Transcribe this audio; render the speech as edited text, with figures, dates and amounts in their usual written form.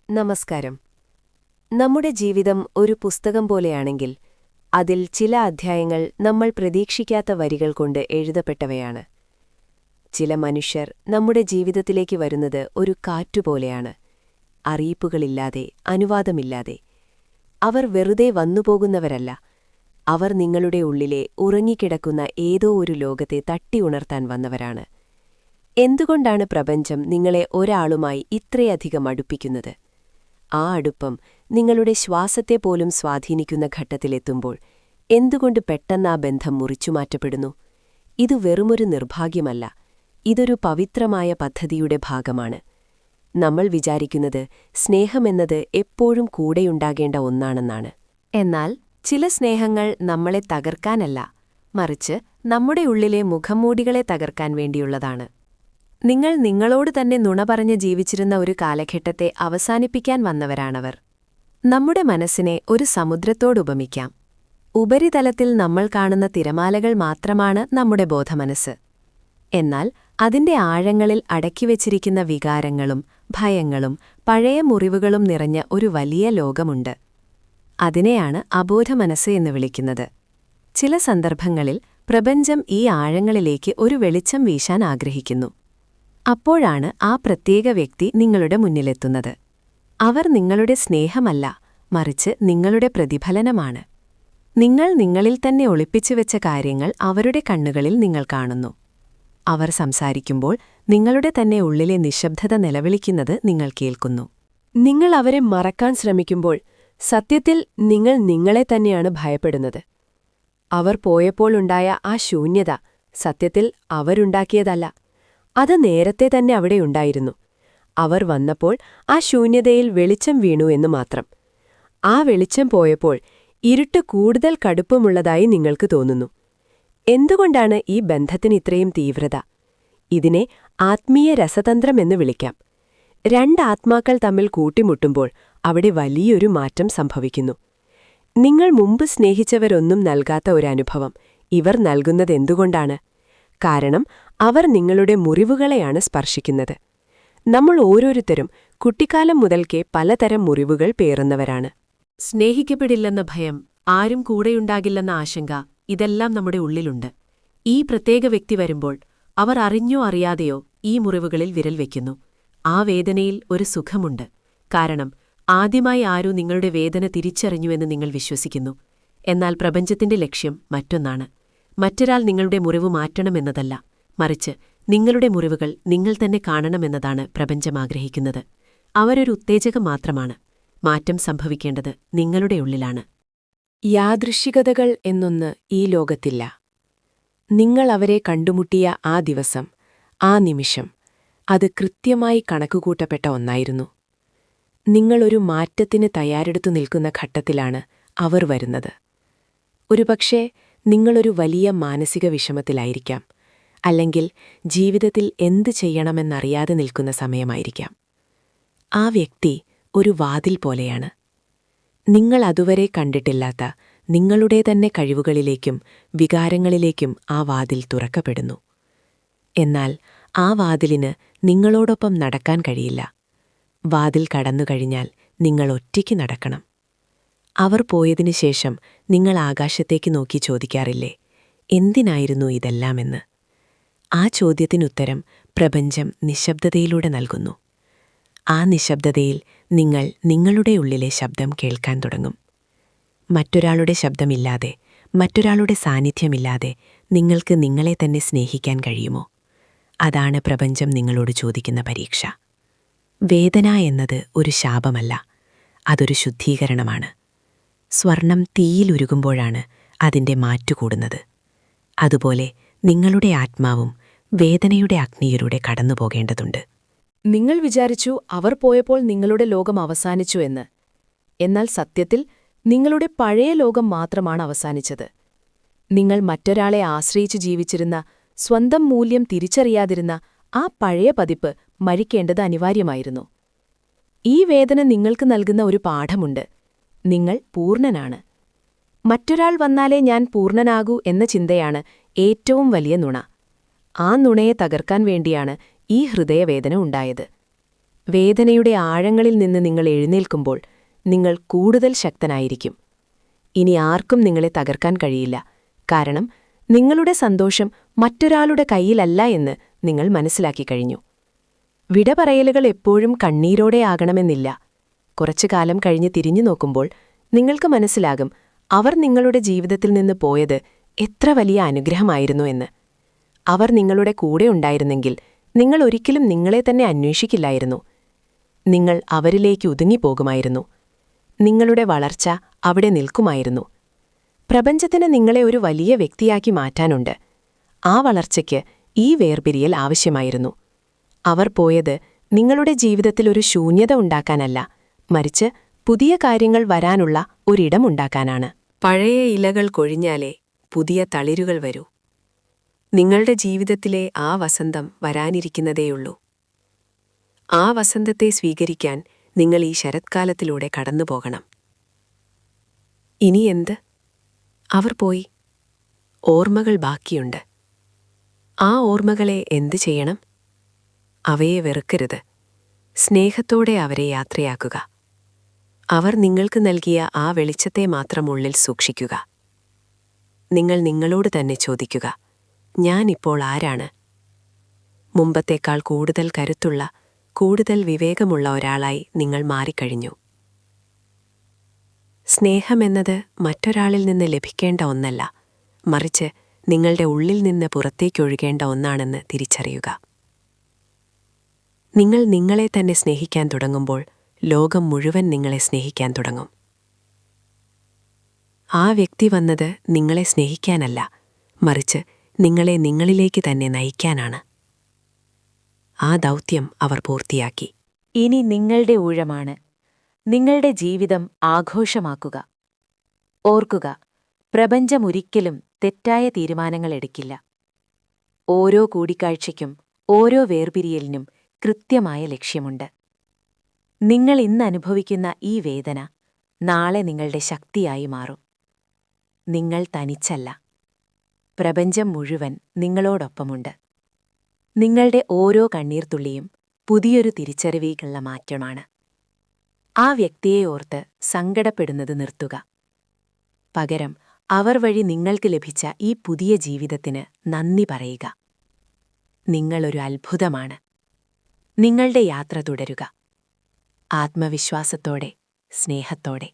നമസ്കാരം. നമ്മുടെ ജീവിതം ഒരു പുസ്തകം പോലെയാണെങ്കിൽ അതിൽ ചില അധ്യായങ്ങൾ നമ്മൾ പ്രതീക്ഷിക്കാത്ത വരികൾ കൊണ്ട് എഴുതപ്പെട്ടവയാണ്. ചില മനുഷ്യർ നമ്മുടെ ജീവിതത്തിലേക്ക് വരുന്നത് ഒരു കാറ്റുപോലെയാണ്, അറിയിപ്പുകളില്ലാതെ, അനുവാദമില്ലാതെ. അവർ വെറുതെ വന്നുപോകുന്നവരല്ല, അവർ നിങ്ങളുടെ ഉള്ളിലെ ഉറങ്ങിക്കിടക്കുന്ന ഏതോ ഒരു ലോകത്തെ തട്ടി ഉണർത്താൻ വന്നവരാണ്. എന്തുകൊണ്ടാണ് പ്രപഞ്ചം നിങ്ങളെ ഒരാളുമായി ഇത്രയധികം അടുപ്പിക്കുന്നത്? ആ അടുപ്പം നിങ്ങളുടെ ശ്വാസത്തെപ്പോലും സ്വാധീനിക്കുന്ന ഘട്ടത്തിലെത്തുമ്പോൾ എന്തുകൊണ്ട് പെട്ടെന്ന് ആ ബന്ധം മുറിച്ചുമാറ്റപ്പെടുന്നു? ഇത് വെറുമൊരു നിർഭാഗ്യമല്ല, ഇതൊരു പവിത്രമായ പദ്ധതിയുടെ ഭാഗമാണ്. നമ്മൾ വിചാരിക്കുന്നത് സ്നേഹമെന്നത് എപ്പോഴും കൂടെയുണ്ടാകേണ്ട ഒന്നാണെന്നാണ്. എന്നാൽ ചില സ്നേഹങ്ങൾ നമ്മളെ തകർക്കാനല്ല, മറിച്ച് നമ്മുടെ ഉള്ളിലെ മുഖംമൂടികളെ തകർക്കാൻ വേണ്ടിയുള്ളതാണ്. നിങ്ങൾ നിങ്ങളോട് തന്നെ നുണ പറഞ്ഞ് ജീവിച്ചിരുന്ന ഒരു കാലഘട്ടത്തെ അവസാനിപ്പിക്കാൻ വന്നവരാണവർ. നമ്മുടെ മനസ്സിനെ ഒരു സമുദ്രത്തോടുപമിക്കാം. ഉപരിതലത്തിൽ നമ്മൾ കാണുന്ന തിരമാലകൾ മാത്രമാണ് നമ്മുടെ ബോധമനസ്സ്. എന്നാൽ അതിന്റെ ആഴങ്ങളിൽ അടക്കിവച്ചിരിക്കുന്ന വികാരങ്ങളും ഭയങ്ങളും പഴയ മുറിവുകളും നിറഞ്ഞ ഒരു വലിയ ലോകമുണ്ട്. അതിനെയാണ് അബോധമനസ്സ് എന്ന് വിളിക്കുന്നത്. ചില സന്ദർഭങ്ങളിൽ പ്രപഞ്ചം ഈ ആഴങ്ങളിലേക്ക് ഒരു വെളിച്ചം വീശാൻ ആഗ്രഹിക്കുന്നു. അപ്പോഴാണ് ആ പ്രത്യേക വ്യക്തി നിങ്ങളുടെ മുന്നിലെത്തുന്നത്. അവർ നിങ്ങളുടെ സ്നേഹമല്ല, മറിച്ച് നിങ്ങളുടെ പ്രതിഫലനമാണ്. നിങ്ങൾ നിങ്ങളിൽ തന്നെ ഒളിപ്പിച്ചുവെച്ച കാര്യങ്ങൾ അവരുടെ കണ്ണുകളിൽ നിങ്ങൾ കാണുന്നു. അവർ സംസാരിക്കുമ്പോൾ നിങ്ങളുടെ തന്നെ ഉള്ളിലെ നിശബ്ദത നിലവിളിക്കുന്നത് നിങ്ങൾ കേൾക്കുന്നു. നിങ്ങൾ അവരെ മറക്കാൻ ശ്രമിക്കുമ്പോൾ സത്യത്തിൽ നിങ്ങൾ നിങ്ങളെ തന്നെയാണ് ഭയപ്പെടുന്നത്. അവർ പോയപ്പോഴുണ്ടായ ആ ശൂന്യത സത്യത്തിൽ അവരുണ്ടാക്കിയതല്ല, അത് നേരത്തെ തന്നെ അവിടെയുണ്ടായിരുന്നു. അവർ വന്നപ്പോൾ ആ ശൂന്യതയിൽ വെളിച്ചം വീണു എന്നു മാത്രം. ആ വെളിച്ചം പോയപ്പോൾ ഇരുട്ട് കൂടുതൽ കടുപ്പമുള്ളതായി നിങ്ങൾക്ക് തോന്നുന്നു. എന്തുകൊണ്ടാണ് ഈ ബന്ധത്തിന് ഇത്രയും തീവ്രത? ഇതിനെ ആത്മീയ രസതന്ത്രമെന്ന് വിളിക്കാം. രണ്ടാത്മാക്കൾ തമ്മിൽ കൂട്ടിമുട്ടുമ്പോൾ അവിടെ വലിയൊരു മാറ്റം സംഭവിക്കുന്നു. നിങ്ങൾ മുമ്പ് സ്നേഹിച്ചവരൊന്നും നൽകാത്ത ഒരനുഭവം ഇവർ നൽകുന്നതെന്തുകൊണ്ടാണ്? കാരണം അവർ നിങ്ങളുടെ മുറിവുകളെയാണ് സ്പർശിക്കുന്നത്. നമ്മൾ ഓരോരുത്തരും കുട്ടിക്കാലം മുതൽക്കേ പലതരം മുറിവുകൾ പേറുന്നവരാണ്. സ്നേഹിക്കപ്പെടില്ലെന്ന ഭയം, ആരും കൂടെയുണ്ടാകില്ലെന്ന ആശങ്ക, ഇതെല്ലാം നമ്മുടെ ഉള്ളിലുണ്ട്. ഈ പ്രത്യേക വ്യക്തി വരുമ്പോൾ അവർ അറിഞ്ഞോ അറിയാതെയോ ഈ മുറിവുകളിൽ വിരൽ വയ്ക്കുന്നു. ആ വേദനയിൽ ഒരു സുഖമുണ്ട്. കാരണം ആദ്യമായി ആരോ നിങ്ങളുടെ വേദന തിരിച്ചറിഞ്ഞുവെന്ന് നിങ്ങൾ വിശ്വസിക്കുന്നു. എന്നാൽ പ്രപഞ്ചത്തിന്റെ ലക്ഷ്യം മറ്റൊന്നാണ്. മറ്റൊരാൾ നിങ്ങളുടെ മുറിവ് മാറ്റണമെന്നതല്ല, മറിച്ച് നിങ്ങളുടെ മുറിവുകൾ നിങ്ങൾ തന്നെ കാണണമെന്നതാണ് പ്രപഞ്ചം ആഗ്രഹിക്കുന്നത്. അവരൊരു ഉത്തേജകം മാത്രമാണ്. മാറ്റം സംഭവിക്കേണ്ടത് നിങ്ങളുടെ ഉള്ളിലാണ്. യാദൃശ്ചികതകൾ എന്നൊന്ന് ഈ ലോകത്തില്ല. നിങ്ങൾ അവരെ കണ്ടുമുട്ടിയ ആ ദിവസം, ആ നിമിഷം, അത് കൃത്യമായി കണക്കുകൂട്ടപ്പെട്ട ഒന്നായിരുന്നു. നിങ്ങളൊരു മാറ്റത്തിന് തയ്യാറെടുത്തു നിൽക്കുന്ന ഘട്ടത്തിലാണ് അവർ വരുന്നത്. ഒരുപക്ഷേ നിങ്ങളൊരു വലിയ മാനസിക വിഷമത്തിലായിരിക്കാം, അല്ലെങ്കിൽ ജീവിതത്തിൽ എന്തു ചെയ്യണമെന്നറിയാതെ നിൽക്കുന്ന സമയമായിരിക്കാം. ആ വ്യക്തി ഒരു വാതിൽ പോലെയാണ്. നിങ്ങൾ അതുവരെ കണ്ടിട്ടില്ലാത്ത നിങ്ങളുടെ തന്നെ കഴിവുകളിലേക്കും വികാരങ്ങളിലേക്കും ആ വാതിൽ തുറക്കപ്പെടുന്നു. എന്നാൽ ആ വാതിലിന് നിങ്ങളോടൊപ്പം നടക്കാൻ കഴിയില്ല. വാതിൽ കടന്നുകഴിഞ്ഞാൽ നിങ്ങൾ ഒറ്റയ്ക്ക് നടക്കണം. അവർ പോയതിനു ശേഷം നിങ്ങൾ ആകാശത്തേക്ക് നോക്കി ചോദിക്കാറില്ലേ, എന്തിനായിരുന്നു ഇതെല്ലാമെന്ന്? ആ ചോദ്യത്തിനുത്തരം പ്രപഞ്ചം നിശബ്ദതയിലൂടെ നൽകുന്നു. ആ നിശബ്ദതയിൽ നിങ്ങൾ നിങ്ങളുടെ ഉള്ളിലെ ശബ്ദം കേൾക്കാൻ തുടങ്ങും. മറ്റൊരാളുടെ ശബ്ദമില്ലാതെ, മറ്റൊരാളുടെ സാന്നിധ്യമില്ലാതെ നിങ്ങൾക്ക് നിങ്ങളെ തന്നെ സ്നേഹിക്കാൻ കഴിയുമോ? അതാണ് പ്രപഞ്ചം നിങ്ങളോട് ചോദിക്കുന്ന പരീക്ഷ. വേദന എന്നത് ഒരു ശാപമല്ല, അതൊരു ശുദ്ധീകരണമാണ്. സ്വർണം തീയിലുരുകുമ്പോഴാണ് അതിന്റെ മാറ്റുകൂടുന്നത്. അതുപോലെ നിങ്ങളുടെ ആത്മാവും വേദനയുടെ അഗ്നിയിലൂടെ കടന്നുപോകേണ്ടതുണ്ട്. നിങ്ങൾ വിചാരിച്ചു അവർ പോയപ്പോൾ നിങ്ങളുടെ ലോകം അവസാനിച്ചു എന്ന്. എന്നാൽ സത്യത്തിൽ നിങ്ങളുടെ പഴയ ലോകം മാത്രമാണ് അവസാനിച്ചത്. നിങ്ങൾ മറ്റൊരാളെ ആശ്രയിച്ചു ജീവിച്ചിരുന്ന, സ്വന്തം മൂല്യം തിരിച്ചറിയാതിരുന്ന ആ പഴയ പതിപ്പ് മരിക്കേണ്ടത് അനിവാര്യമായിരുന്നു. ഈ വേദന നിങ്ങൾക്ക് നൽകുന്ന ഒരു പാഠമുണ്ട്. നിങ്ങൾ പൂർണ്ണനാണ്. മറ്റൊരാൾ വന്നാലേ ഞാൻ പൂർണ്ണനാകൂ എന്ന ചിന്തയാണ് ഏറ്റവും വലിയ നുണ. ആ നുണയെ തകർക്കാൻ വേണ്ടിയാണ് ഈ ഹൃദയവേദന ഉണ്ടായത്. വേദനയുടെ ആഴങ്ങളിൽ നിന്ന് നിങ്ങൾ എഴുന്നേൽക്കുമ്പോൾ നിങ്ങൾ കൂടുതൽ ശക്തനായിരിക്കും. ഇനി ആർക്കും നിങ്ങളെ തകർക്കാൻ കഴിയില്ല, കാരണം നിങ്ങളുടെ സന്തോഷം മറ്റൊരാളുടെ കയ്യിലല്ല എന്ന് നിങ്ങൾ മനസ്സിലാക്കി കഴിഞ്ഞു. വിട പറയലുകൾ എപ്പോഴും കണ്ണീരോടെ ആകണമെന്നില്ല. കുറച്ചു കാലം കഴിഞ്ഞ് തിരിഞ്ഞു നോക്കുമ്പോൾ നിങ്ങൾക്ക് മനസ്സിലാകും അവർ നിങ്ങളുടെ ജീവിതത്തിൽ നിന്ന് പോയത് എത്ര വലിയ അനുഗ്രഹമായിരുന്നു എന്ന്. അവർ നിങ്ങളുടെ കൂടെ ഉണ്ടായിരുന്നെങ്കിൽ നിങ്ങൾ ഒരിക്കലും നിങ്ങളെ തന്നെ അന്വേഷിക്കില്ലായിരുന്നു. നിങ്ങൾ അവരിലേക്ക് ഒതുങ്ങിപ്പോകുമായിരുന്നു. നിങ്ങളുടെ വളർച്ച അവിടെ നിൽക്കുമായിരുന്നു. പ്രപഞ്ചത്തിന് നിങ്ങളെ ഒരു വലിയ വ്യക്തിയാക്കി മാറ്റാനുണ്ട്. ആ വളർച്ചയ്ക്ക് ഈ വേർപിരിയൽ ആവശ്യമായിരുന്നു. അവർ പോയത് നിങ്ങളുടെ ജീവിതത്തിൽ ഒരു ശൂന്യത ഉണ്ടാക്കാനല്ല, മറിച്ച് പുതിയ കാര്യങ്ങൾ വരാനുള്ള ഒരിടമുണ്ടാക്കാനാണ്. പഴയ ഇലകൾ കൊഴിഞ്ഞാലേ പുതിയ തളിരുകൾ വരൂ. നിങ്ങളുടെ ജീവിതത്തിലെ ആ വസന്തം വരാനിരിക്കുന്നതേയുള്ളൂ. ആ വസന്തത്തെ സ്വീകരിക്കാൻ നിങ്ങൾ ഈ ശരത്കാലത്തിലൂടെ കടന്നുപോകണം. ഇനി എന്ത്? അവർ പോയി. ഓർമ്മകൾ ബാക്കിയുണ്ട്. ആ ഓർമ്മകളെ എന്തു ചെയ്യണം? അവയെ വെറുക്കരുത്. സ്നേഹത്തോടെ അവരെ യാത്രയാക്കുക. അവർ നിങ്ങൾക്ക് നൽകിയ ആ വെളിച്ചത്തെ മാത്രം ഉള്ളിൽ സൂക്ഷിക്കുക. നിങ്ങൾ നിങ്ങളോട് തന്നെ ചോദിക്കുക, ഞാനിപ്പോൾ ആരാണ്? മുമ്പത്തേക്കാൾ കൂടുതൽ കരുത്തുള്ള, കൂടുതൽ വിവേകമുള്ള ഒരാളായി നിങ്ങൾ മാറിക്കഴിഞ്ഞു. സ്നേഹമെന്നത് മറ്റൊരാളിൽ നിന്ന് ലഭിക്കേണ്ട ഒന്നല്ല, മറിച്ച് നിങ്ങളുടെ ഉള്ളിൽ നിന്ന് പുറത്തേക്കൊഴുകേണ്ട ഒന്നാണെന്ന് തിരിച്ചറിയുക. നിങ്ങൾ നിങ്ങളെ തന്നെ സ്നേഹിക്കാൻ തുടങ്ങുമ്പോൾ ലോകം മുഴുവൻ നിങ്ങളെ സ്നേഹിക്കാൻ തുടങ്ങും. ആ വ്യക്തി വന്നത് നിങ്ങളെ സ്നേഹിക്കാനല്ല, മറിച്ച് നിങ്ങളെ നിങ്ങളിലേക്ക് തന്നെ നയിക്കാനാണ്. ആ ദൗത്യം അവർ പൂർത്തിയാക്കി. ഇനി നിങ്ങളുടെ ഊഴമാണ്. നിങ്ങളുടെ ജീവിതം ആഘോഷമാക്കുക. ഓർക്കുക, പ്രപഞ്ചമൊരിക്കലും തെറ്റായ തീരുമാനങ്ങൾ എടുക്കില്ല. ഓരോ കൂടിക്കാഴ്ചയ്ക്കും ഓരോ വേർപിരിയലിനും കൃത്യമായ ലക്ഷ്യമുണ്ട്. നിങ്ങൾ ഇന്ന് അനുഭവിക്കുന്ന ഈ വേദന നാളെ നിങ്ങളുടെ ശക്തിയായി മാറും. നിങ്ങൾ തനിച്ചല്ല. പ്രപഞ്ചം മുഴുവൻ നിങ്ങളോടൊപ്പമുണ്ട്. നിങ്ങളുടെ ഓരോ കണ്ണീർത്തുള്ളിയും പുതിയൊരു തിരിച്ചറിവിലേക്കുള്ള മാറ്റമാണ്. ആ വ്യക്തിയെ ഓർത്ത് സങ്കടപ്പെടുന്നത് നിർത്തുക. പകരം അവർ വഴി നിങ്ങൾക്ക് ലഭിച്ച ഈ പുതിയ ജീവിതത്തിന് നന്ദി പറയുക. നിങ്ങളൊരു അത്ഭുതമാണ്. നിങ്ങളുടെ യാത്ര തുടരുക. ആത്മവിശ്വാസത്തോടെ, സ്നേഹത്തോടെ.